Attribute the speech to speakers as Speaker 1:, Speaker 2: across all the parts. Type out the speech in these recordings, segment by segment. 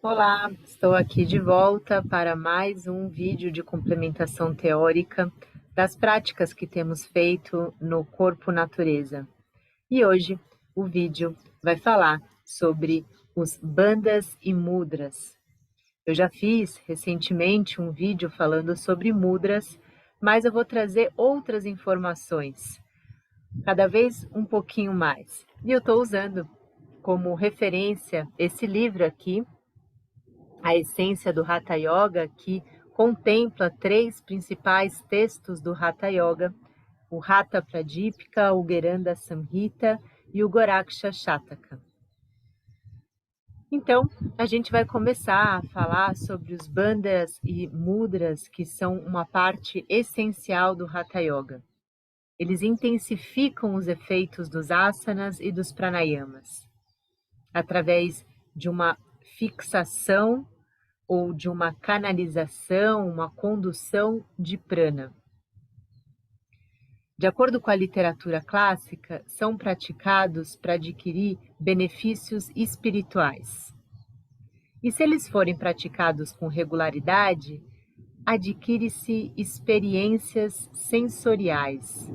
Speaker 1: Olá, estou aqui de volta para mais um vídeo de complementação teórica das práticas que temos feito no Corpo Natureza. E hoje o vídeo vai falar sobre os bandhas e mudras. Eu já fiz recentemente um vídeo falando sobre mudras, mas eu vou trazer outras informações, cada vez um pouquinho mais. E eu estou usando como referência esse livro aqui, A Essência do Hatha Yoga, que contempla 3 principais textos do Hatha Yoga, o Hatha Pradipika, o Geranda Samhita e o Goraksha Shataka. Então, a gente vai começar a falar sobre os bandhas e mudras, que são uma parte essencial do Hatha Yoga. Eles intensificam os efeitos dos asanas e dos pranayamas, através de uma fixação ou de uma canalização, uma condução de prana. De acordo com a literatura clássica, são praticados para adquirir benefícios espirituais. E se eles forem praticados com regularidade, adquire-se experiências sensoriais.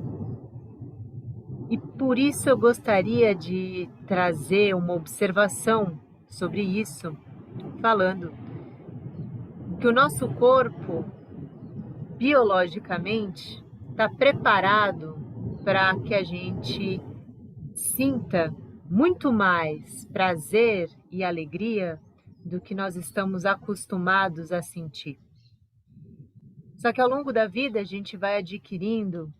Speaker 1: E por isso eu gostaria de trazer uma observação sobre isso, falando que o nosso corpo, biologicamente, está preparado para que a gente sinta muito mais prazer e alegria do que nós estamos acostumados a sentir. Só que ao longo da vida a gente vai adquirindo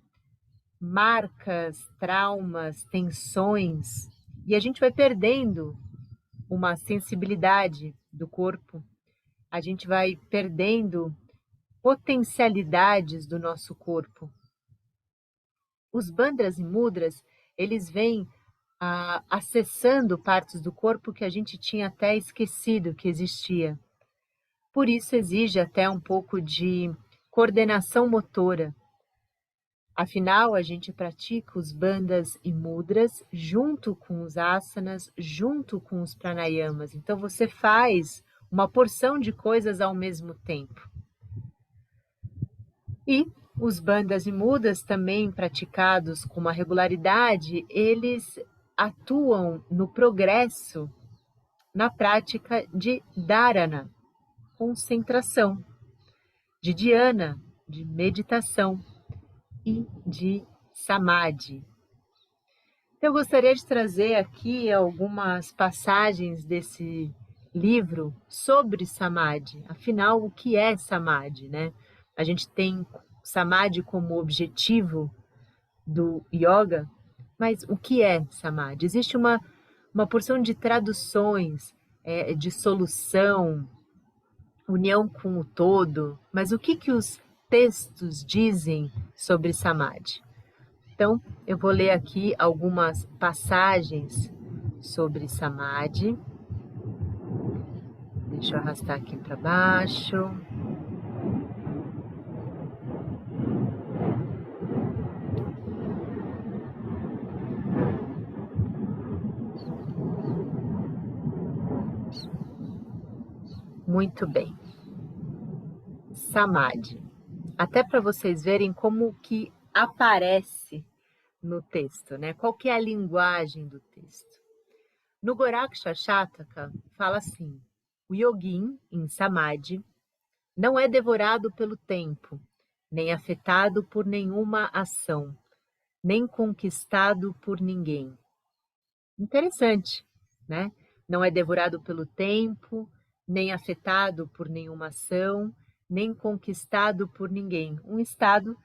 Speaker 1: marcas, traumas, tensões, e a gente vai perdendo uma sensibilidade do corpo, a gente vai perdendo potencialidades do nosso corpo. Os bandhas e mudras, eles vêm acessando partes do corpo que a gente tinha até esquecido que existia. Por isso exige até um pouco de coordenação motora. Afinal, a gente pratica os bandhas e mudras junto com os asanas, junto com os pranayamas. Então você faz uma porção de coisas ao mesmo tempo. E os bandhas e mudras, também praticados com uma regularidade, eles atuam no progresso, na prática de dharana, concentração, de dhyana, de meditação e de samadhi. Eu gostaria de trazer aqui algumas passagens desse livro sobre samadhi. Afinal, o que é samadhi, né? A gente tem samadhi como objetivo do yoga, mas o que é samadhi? Existe uma porção de traduções, de solução, união com o todo, mas o que os textos dizem sobre samadhi? Então, eu vou ler aqui algumas passagens sobre samadhi. Deixa eu arrastar aqui para baixo. Muito bem. Samadhi. Até para vocês verem como que aparece no texto, né? Qual que é a linguagem do texto? No Goraksha Shataka fala assim: o yogin em Samadhi não é devorado pelo tempo, nem afetado por nenhuma ação, nem conquistado por ninguém. Interessante, né? Não é devorado pelo tempo, nem afetado por nenhuma ação, nem conquistado por ninguém. Um estado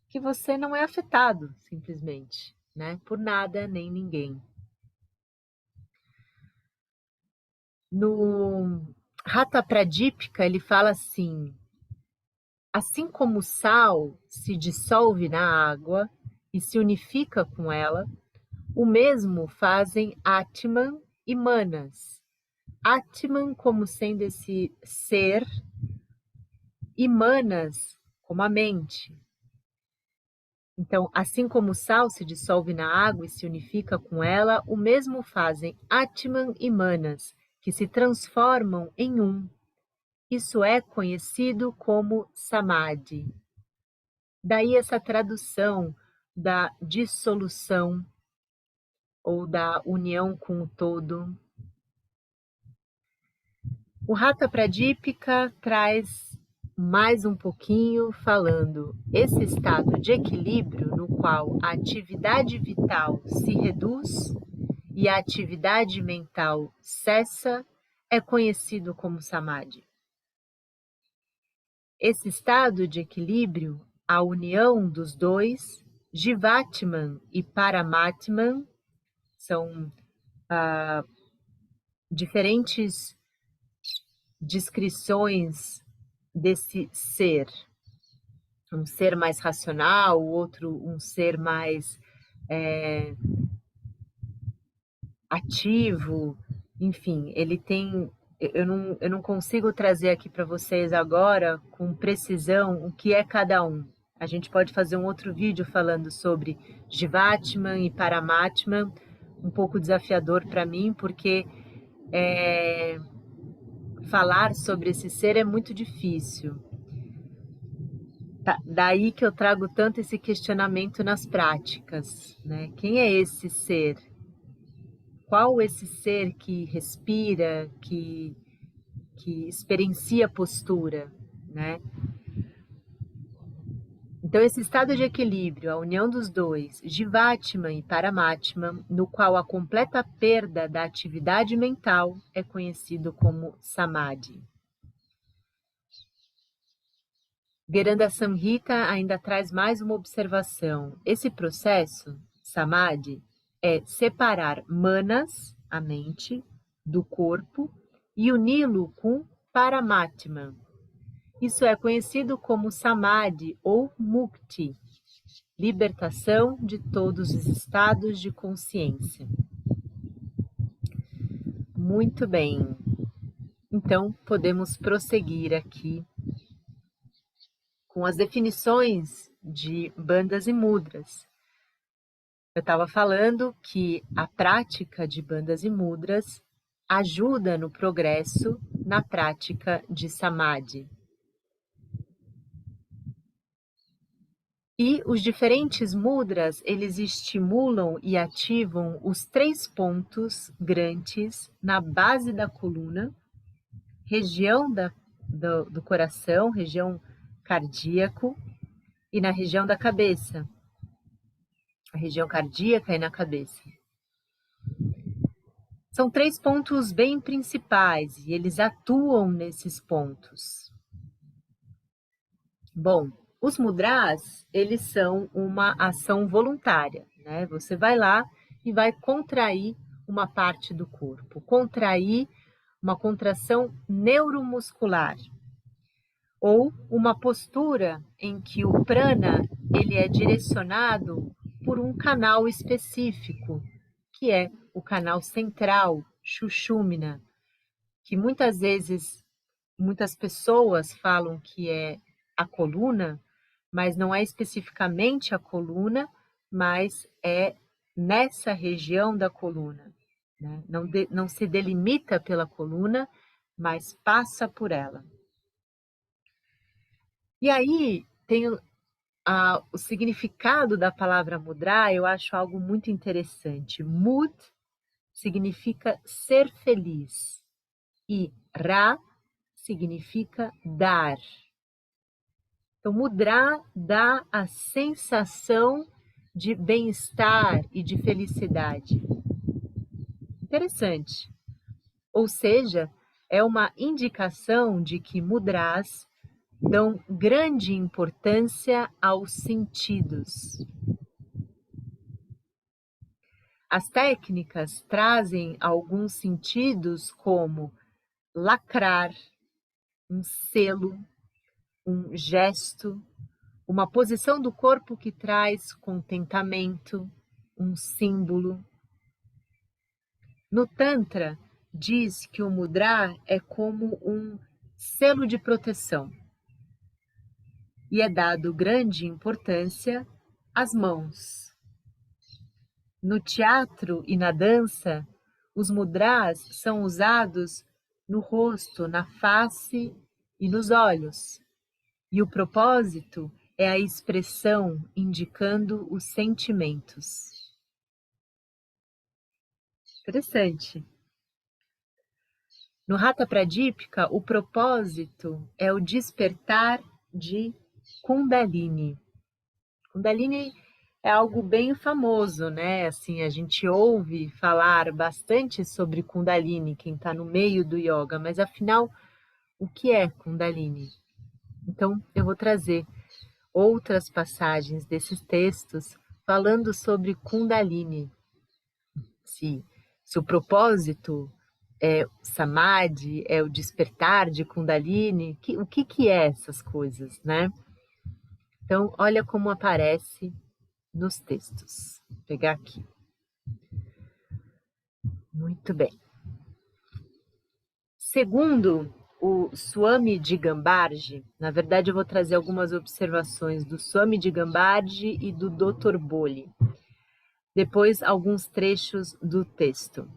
Speaker 1: que você não é afetado, simplesmente, né? Por nada nem ninguém. No Hatha Pradipika, ele fala assim como o sal se dissolve na água e se unifica com ela, o mesmo fazem Atman e Manas. Atman como sendo esse ser e Manas como a mente. Então, assim como o sal se dissolve na água e se unifica com ela, o mesmo fazem Atman e Manas, que se transformam em um. Isso é conhecido como samadhi. Daí essa tradução da dissolução ou da união com o todo. O Hatha Pradipika traz mais um pouquinho falando esse estado de equilíbrio no qual a atividade vital se reduz e a atividade mental cessa é conhecido como samadhi. Esse estado de equilíbrio, a união dos dois, Jivatman e Paramatman, são diferentes descrições desse ser. Um ser mais racional, o outro um ser mais ativo, enfim, ele tem... Eu não consigo trazer aqui para vocês agora com precisão o que é cada um. A gente pode fazer um outro vídeo falando sobre Jivatman e Paramatman, um pouco desafiador para mim, porque falar sobre esse ser é muito difícil. Daí que eu trago tanto esse questionamento nas práticas, né? Quem é esse ser? Qual esse ser que respira, que experiencia postura, né? Então, esse estado de equilíbrio, a união dos dois, Jivatman e Paramatman, no qual a completa perda da atividade mental é conhecido como Samadhi. Gheranda Samhita ainda traz mais uma observação. Esse processo, Samadhi, é separar manas, a mente, do corpo e uni-lo com Paramatman. Isso é conhecido como Samadhi ou Mukti, libertação de todos os estados de consciência. Muito bem. Então, podemos prosseguir aqui com as definições de bandhas e mudras. Eu estava falando que a prática de bandhas e mudras ajuda no progresso na prática de Samadhi. E os diferentes mudras, eles estimulam e ativam os 3 pontos grandes na base da coluna, região do coração, região cardíaco, e na região da cabeça, a região cardíaca e na cabeça. São 3 pontos bem principais e eles atuam nesses pontos. Bom, os mudras, eles são uma ação voluntária, né? Você vai lá e vai contrair uma parte do corpo, contrair uma contração neuromuscular, ou uma postura em que o prana ele é direcionado por um canal específico, que é o canal central, Sushumna, que muitas vezes, muitas pessoas falam que é a coluna, mas não é especificamente a coluna, mas é nessa região da coluna, né? Não se delimita pela coluna, mas passa por ela. E aí tem o significado da palavra mudra, eu acho algo muito interessante. Mud significa ser feliz e ra significa dar. Então, mudra dá a sensação de bem-estar e de felicidade. Interessante. Ou seja, é uma indicação de que mudras dão grande importância aos sentidos. As técnicas trazem alguns sentidos como lacrar, um selo, um gesto, uma posição do corpo que traz contentamento, um símbolo. No Tantra, diz que o mudra é como um selo de proteção e é dado grande importância às mãos. No teatro e na dança, Os mudras são usados no rosto, na face e nos olhos. E o propósito é a expressão indicando os sentimentos. Interessante. No Hatha Pradipika, o propósito é o despertar de Kundalini. Kundalini é algo bem famoso, né? Assim, a gente ouve falar bastante sobre Kundalini, quem está no meio do yoga, mas afinal, o que é Kundalini? Então, eu vou trazer outras passagens desses textos falando sobre Kundalini. Se o propósito é Samadhi, é o despertar de Kundalini, o que é essas coisas, né? Então, olha como aparece nos textos. Vou pegar aqui. Muito bem. Segundo o Swami Digambarji, na verdade eu vou trazer algumas observações do Swami Digambarji e do Dr. Boli. Depois, alguns trechos do texto.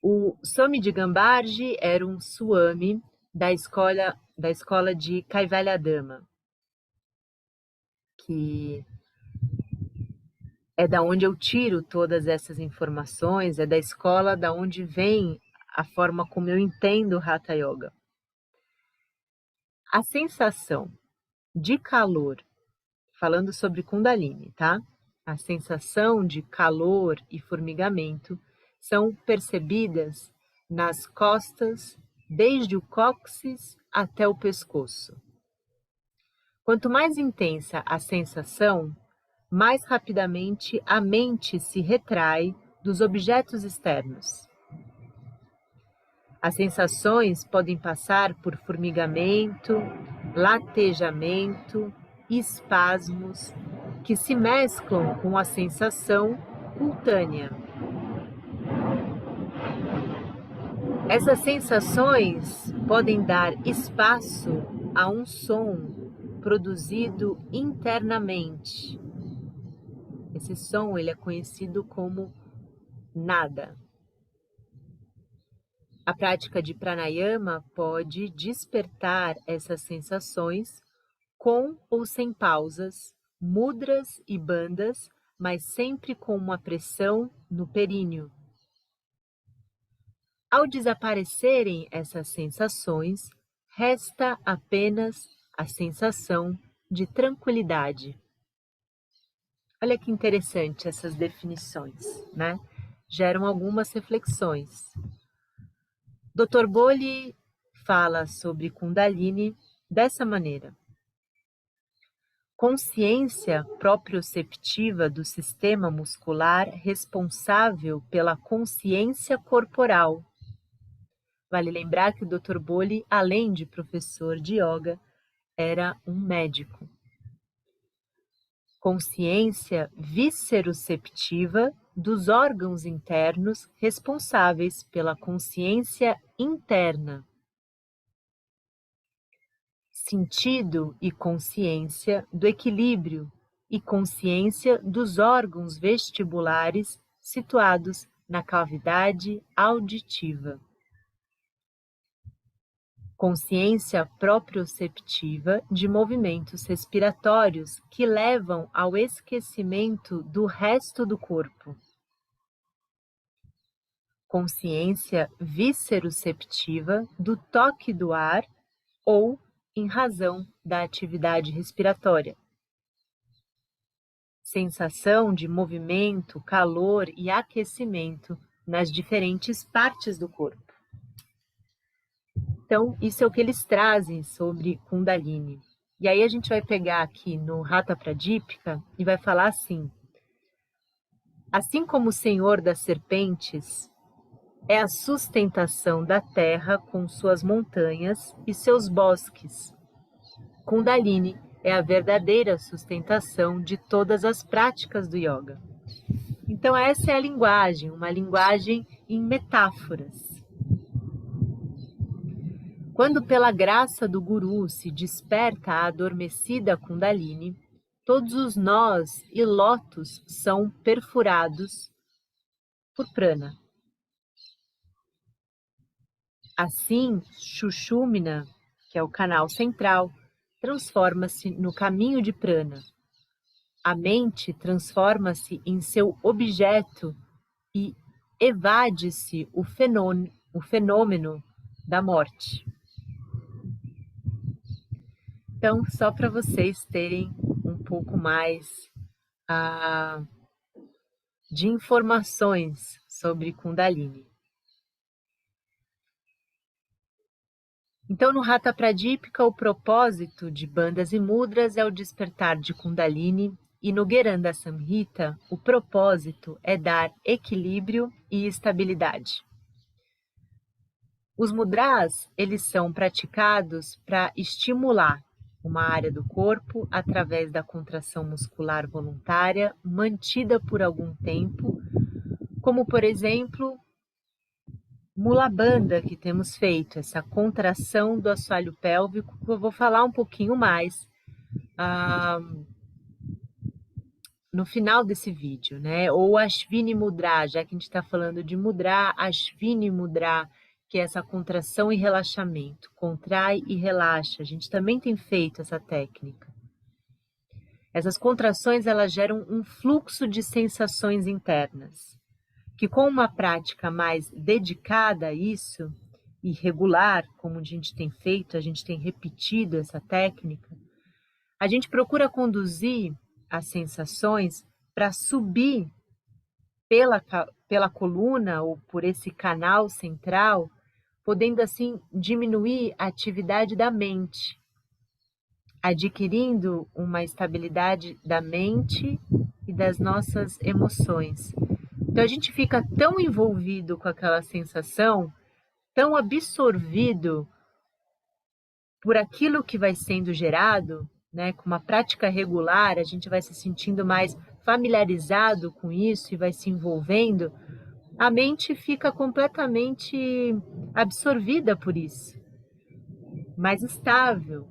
Speaker 1: O Swami Digambarji era um Swami da escola de Kaivalyadama, que é da onde eu tiro todas essas informações, é da escola da onde vem a forma como eu entendo o Hatha Yoga. A sensação de calor, falando sobre Kundalini, tá? A sensação de calor e formigamento são percebidas nas costas, desde o cóccix até o pescoço. Quanto mais intensa a sensação, mais rapidamente a mente se retrai dos objetos externos. As sensações podem passar por formigamento, latejamento, espasmos, que se mesclam com a sensação cutânea. Essas sensações podem dar espaço a um som produzido internamente. Esse som ele é conhecido como nada. A prática de pranayama pode despertar essas sensações com ou sem pausas, mudras e bandas, mas sempre com uma pressão no períneo. Ao desaparecerem essas sensações, resta apenas a sensação de tranquilidade. Olha que interessante essas definições, né? Geram algumas reflexões. Dr. Boli fala sobre Kundalini dessa maneira. Consciência proprioceptiva do sistema muscular responsável pela consciência corporal. Vale lembrar que o Dr. Boli, além de professor de yoga, era um médico. Consciência visceroceptiva dos órgãos internos responsáveis pela consciência interna. Sentido e consciência do equilíbrio e consciência dos órgãos vestibulares situados na cavidade auditiva. Consciência proprioceptiva de movimentos respiratórios que levam ao esquecimento do resto do corpo. Consciência visceroceptiva do toque do ar ou em razão da atividade respiratória. Sensação de movimento, calor e aquecimento nas diferentes partes do corpo. Então, isso é o que eles trazem sobre Kundalini. E aí a gente vai pegar aqui no Hatha Pradipika e vai falar assim: assim como o Senhor das serpentes é a sustentação da terra com suas montanhas e seus bosques, Kundalini é a verdadeira sustentação de todas as práticas do yoga. Então essa é a linguagem, uma linguagem em metáforas. Quando pela graça do Guru se desperta a adormecida Kundalini, todos os nós e lotos são perfurados por prana. Assim, Sushumna, que é o canal central, transforma-se no caminho de prana. A mente transforma-se em seu objeto e evade-se o fenômeno da morte. Então, só para vocês terem um pouco mais de informações sobre Kundalini. Então, no Hatha Pradipika, o propósito de bandas e mudras é o despertar de Kundalini, e no Gheranda Samhita, o propósito é dar equilíbrio e estabilidade. Os mudras, eles são praticados para estimular uma área do corpo através da contração muscular voluntária mantida por algum tempo, como, por exemplo, Mula Bandha, que temos feito, essa contração do assoalho pélvico, que eu vou falar um pouquinho mais no final desse vídeo, né? Ou Ashvini Mudra, já que a gente está falando de Mudra, Ashvini Mudra, que é essa contração e relaxamento, contrai e relaxa. A gente também tem feito essa técnica. Essas contrações, elas geram um fluxo de sensações internas, que com uma prática mais dedicada a isso, e regular, como a gente tem feito, a gente tem repetido essa técnica, a gente procura conduzir as sensações para subir pela coluna ou por esse canal central, podendo assim diminuir a atividade da mente, adquirindo uma estabilidade da mente e das nossas emoções. Então a gente fica tão envolvido com aquela sensação, tão absorvido por aquilo que vai sendo gerado, né? Com uma prática regular, a gente vai se sentindo mais familiarizado com isso e vai se envolvendo, a mente fica completamente absorvida por isso, mais estável,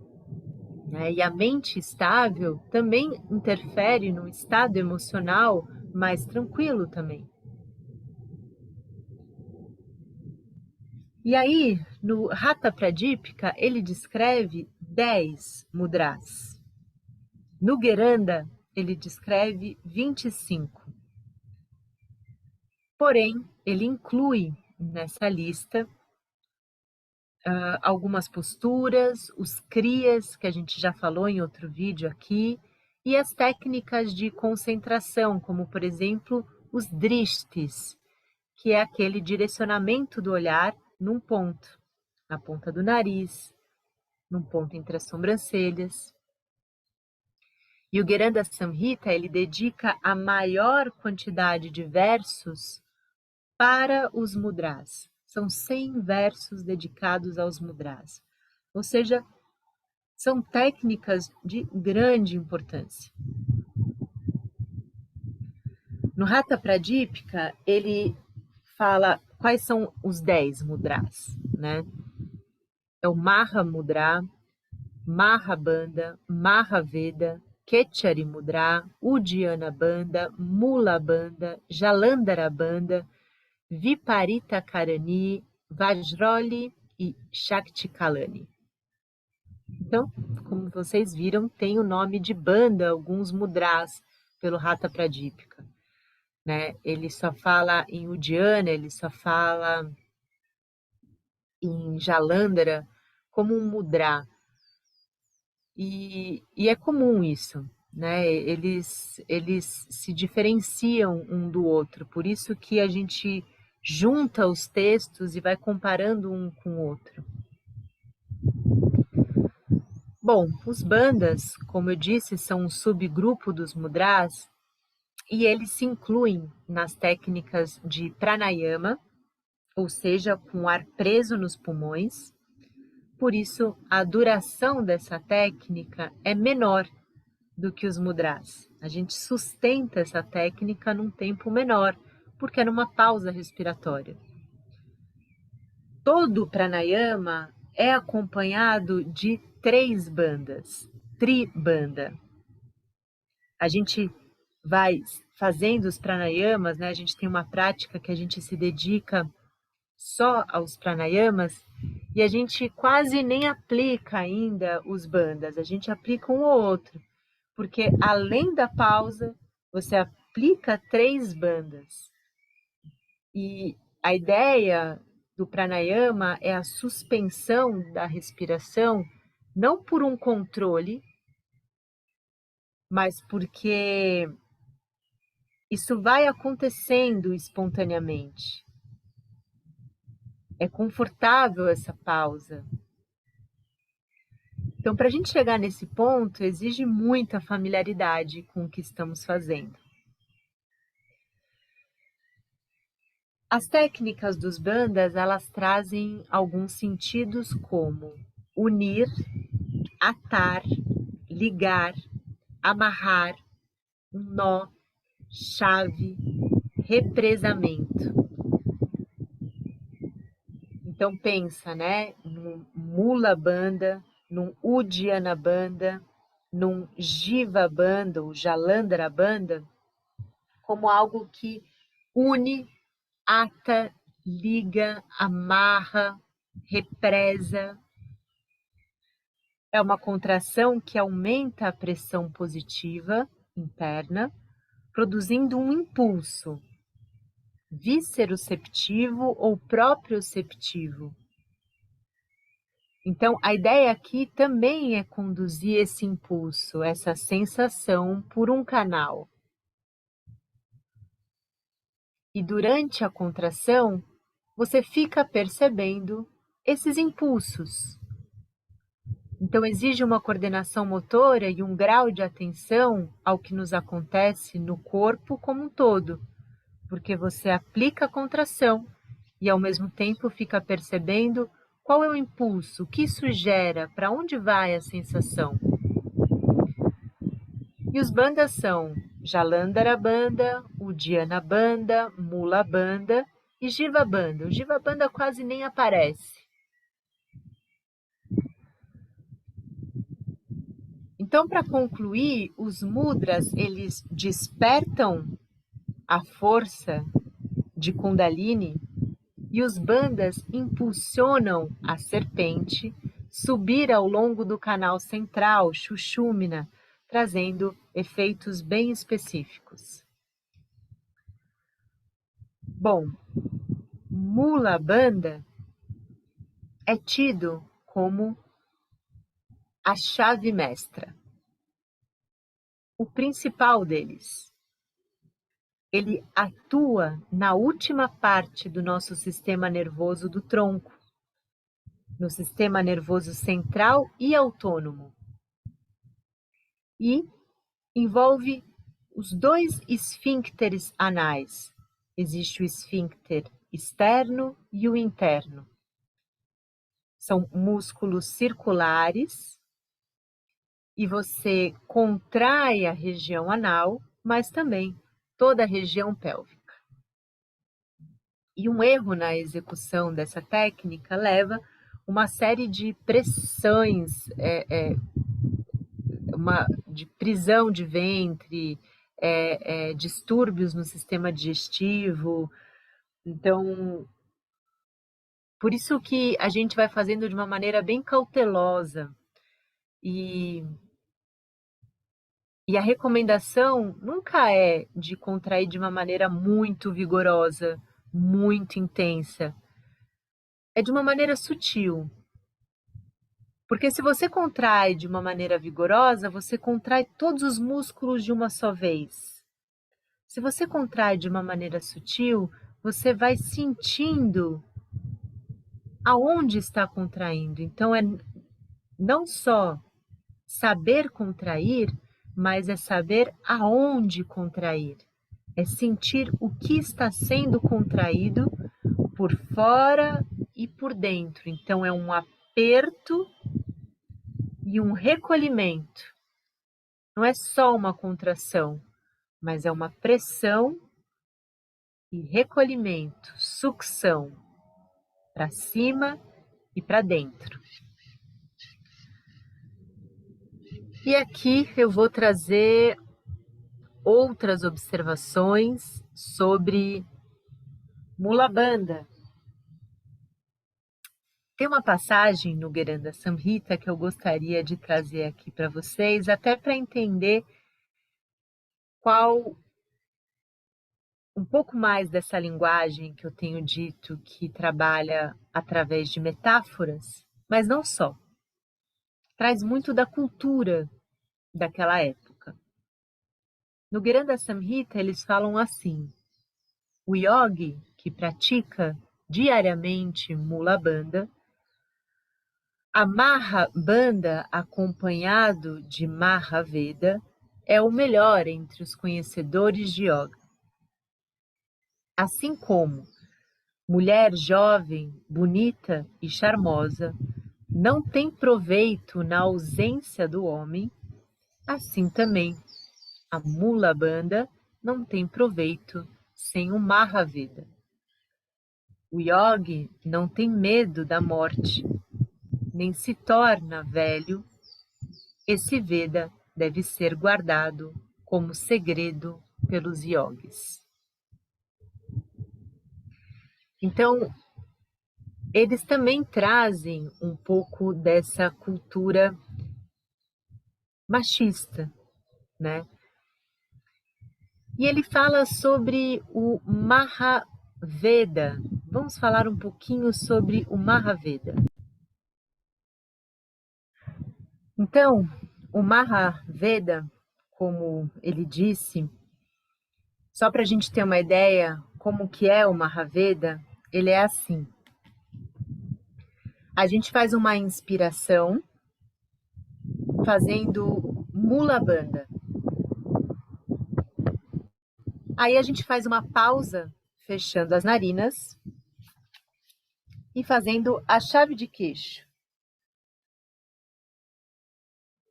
Speaker 1: né? E a mente estável também interfere no estado emocional mais tranquilo também. E aí, no Hatha Pradipika, ele descreve 10 mudras. No Gheranda, ele descreve 25. Porém, ele inclui nessa lista algumas posturas, os kriyas, que a gente já falou em outro vídeo aqui, e as técnicas de concentração, como, por exemplo, os drishtis, que é aquele direcionamento do olhar num ponto, na ponta do nariz, num ponto entre as sobrancelhas. E o Gheranda Samhita, ele dedica a maior quantidade de versos para os mudras. São 100 versos dedicados aos mudras. Ou seja, são técnicas de grande importância. No Hatha Pradipika, ele fala quais são os 10 mudras, né? É o Maha Mudra, Mahabandha, Mahaveda, Kechari Mudra, Uddiyana Bandha, Mula Bandha, Jalandhara Bandha, Viparita Karani, Vajroli e Shakti Kalani. Então, como vocês viram, tem o nome de banda, alguns mudras pelo Hatha Pradipika, né? Ele só fala em Uddiyana, ele só fala em Jalandhara como um mudra. E é comum isso, né? Eles se diferenciam um do outro, por isso que a gente junta os textos e vai comparando um com o outro. Bom, os bandas, como eu disse, são um subgrupo dos mudras e eles se incluem nas técnicas de pranayama, ou seja, com ar preso nos pulmões. Por isso, a duração dessa técnica é menor do que os mudras. A gente sustenta essa técnica num tempo menor, porque é numa pausa respiratória. Todo pranayama é acompanhado de 3 bandas, tribanda. A gente vai fazendo os pranayamas, né? A gente tem uma prática que a gente se dedica só aos pranayamas e a gente quase nem aplica ainda os bandhas, a gente aplica um ou outro, porque além da pausa, você aplica 3 bandhas. E a ideia do pranayama é a suspensão da respiração, não por um controle, mas porque isso vai acontecendo espontaneamente. É confortável essa pausa. Então, para a gente chegar nesse ponto, exige muita familiaridade com o que estamos fazendo. As técnicas dos bandhas, elas trazem alguns sentidos como unir, atar, ligar, amarrar, um nó, chave, represamento. Então pensa, né, num Mula Bandha, num Uddiyana Bandha, num Jiva Bandha, ou Jalandhara Bandha, como algo que une, ata, liga, amarra, represa. É uma contração que aumenta a pressão positiva interna, produzindo um impulso visceroceptivo ou proprioceptivo. Então, a ideia aqui também é conduzir esse impulso, essa sensação, por um canal. E durante a contração, você fica percebendo esses impulsos. Então, exige uma coordenação motora e um grau de atenção ao que nos acontece no corpo como um todo, porque você aplica a contração e, ao mesmo tempo, fica percebendo qual é o impulso, o que isso gera, para onde vai a sensação. E os bandhas são Jalandhara Bandha, Uddiyana Bandha, Mula Bandha e Jiva Bandha. O Jiva Bandha quase nem aparece. Então, para concluir, os mudras, eles despertam a força de Kundalini e os bandhas impulsionam a serpente subir ao longo do canal central, Sushumna, trazendo efeitos bem específicos. Bom, Mula Bandha é tido como a chave mestra, o principal deles. Ele atua na última parte do nosso sistema nervoso do tronco, no sistema nervoso central e autônomo. E envolve os 2 esfíncteres anais. Existe o esfíncter externo e o interno. São músculos circulares e você contrai a região anal, mas também toda a região pélvica. E um erro na execução dessa técnica leva uma série de pressões, de prisão de ventre, distúrbios no sistema digestivo. Então, por isso que a gente vai fazendo de uma maneira bem cautelosa. E a recomendação nunca é de contrair de uma maneira muito vigorosa, muito intensa. É de uma maneira sutil. Porque se você contrai de uma maneira vigorosa, você contrai todos os músculos de uma só vez. Se você contrai de uma maneira sutil, você vai sentindo aonde está contraindo. Então, é não só saber contrair, mas é saber aonde contrair. É sentir o que está sendo contraído por fora e por dentro. Então, é um aperto e um recolhimento. Não é só uma contração, mas é uma pressão e recolhimento, sucção para cima e para dentro. E aqui eu vou trazer outras observações sobre Mula Bandha. Tem uma passagem no Gueranda Samhita que eu gostaria de trazer aqui para vocês, até para entender qual um pouco mais dessa linguagem que eu tenho dito que trabalha através de metáforas, mas não só. Traz muito da cultura daquela época. No Gueranda Samhita eles falam assim: o yogi que pratica diariamente Mula Bandha, a Maha Bandha acompanhado de Maha Veda é o melhor entre os conhecedores de yoga. Assim como mulher jovem, bonita e charmosa não tem proveito na ausência do homem, assim também a Mula Bandha não tem proveito sem o Mahaveda. O yogi não tem medo da morte, nem se torna velho. Esse Veda deve ser guardado como segredo pelos yogis. Então, eles também trazem um pouco dessa cultura machista, né? E ele fala sobre o Mahaveda. Vamos falar um pouquinho sobre o Mahaveda. Então, o Mahaveda, como ele disse, só para a gente ter uma ideia como que é o Mahaveda, ele é assim. A gente faz uma inspiração fazendo Mula Bandha. Aí a gente faz uma pausa, fechando as narinas e fazendo a chave de queixo.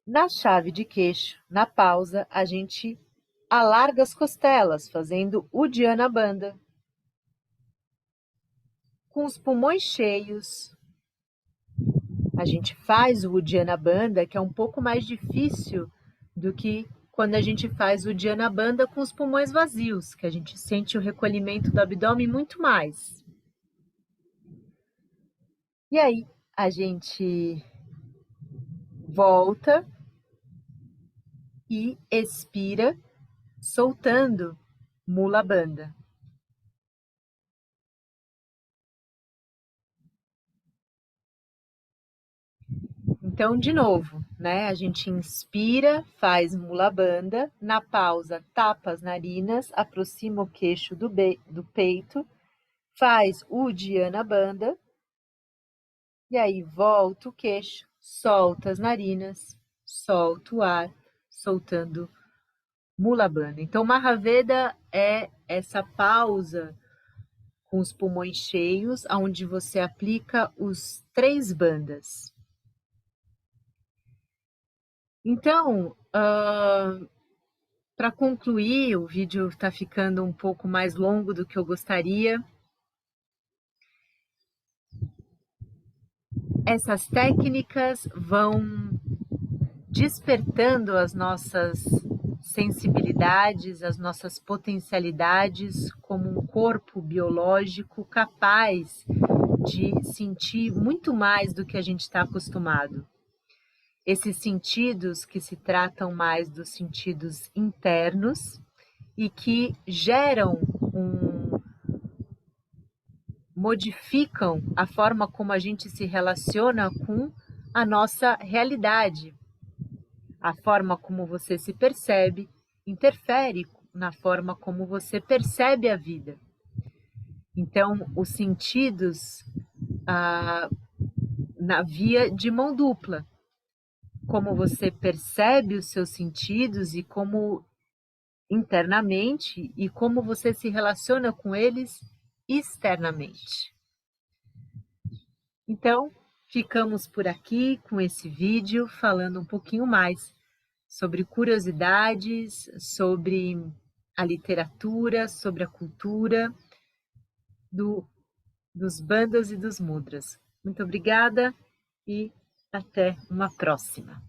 Speaker 1: Na chave de queixo, na pausa, a gente alarga as costelas, fazendo Uddiyana Bandha. Com os pulmões cheios, a gente faz o Uddiyana Bandha, que é um pouco mais difícil do que quando a gente faz o Uddiyana Bandha com os pulmões vazios, que a gente sente o recolhimento do abdômen muito mais. E aí, a gente volta e expira, soltando Mula Bandha. Então, de novo, né? A gente inspira, faz Mula Bandha, na pausa tapa as narinas, aproxima o queixo do peito, faz Uddiyana Bandha, e aí volta o queixo, solta as narinas, solta o ar, soltando Mula Bandha. Então, Mahaveda é essa pausa com os pulmões cheios, onde você aplica os 3 bandhas. Então, para concluir, o vídeo está ficando um pouco mais longo do que eu gostaria. Essas técnicas vão despertando as nossas sensibilidades, as nossas potencialidades como um corpo biológico capaz de sentir muito mais do que a gente está acostumado. Esses sentidos que se tratam mais dos sentidos internos e que modificam a forma como a gente se relaciona com a nossa realidade. A forma como você se percebe interfere na forma como você percebe a vida. Então, os sentidos na via de mão dupla. Como você percebe os seus sentidos e como internamente e como você se relaciona com eles externamente. Então, ficamos por aqui com esse vídeo falando um pouquinho mais sobre curiosidades, sobre a literatura, sobre a cultura dos bandhas e dos mudras. Muito obrigada e até uma próxima.